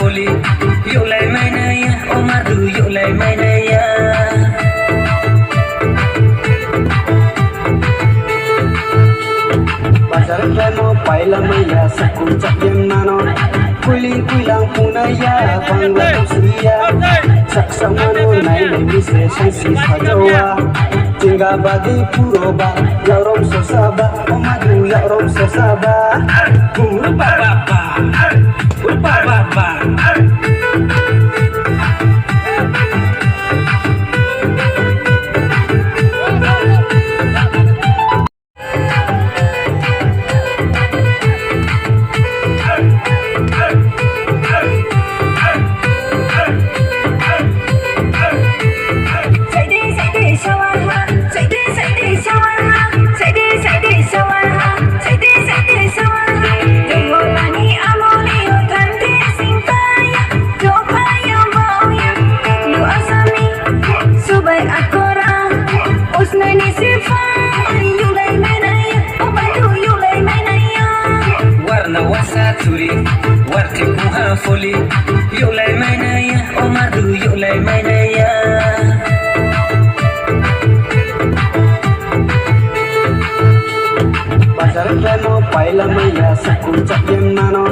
foli yuk lại mai nay Omar du yuk lại mai nay Bazar rano paila maya sakun cakyan nano kuiling kuilang punaya bangla suya saksa mano nai nai mise sansi sajawa tingga bagi puroba yarom sosaba omadu yarom sosaba Upa papa warna wasaturi warti puha foli yuk lại mai nay Omar du yuk lại mai nay Bazar rano paila maya sakun cakyan nano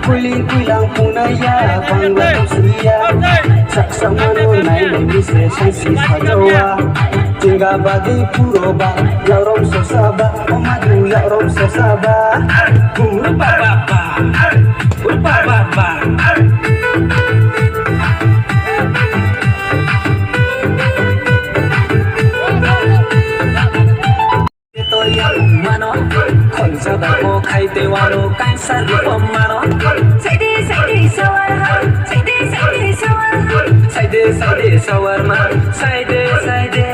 kuiling kuilang punaya bangla suya saksa mano nai nai mise sansi sajawa tingga bagi puroba yarom sosaba omadu yarom sosaba Upa papa tôi mano khol jaga ko khaite walo kaisa mano Say this sawar Saide sawar ma saide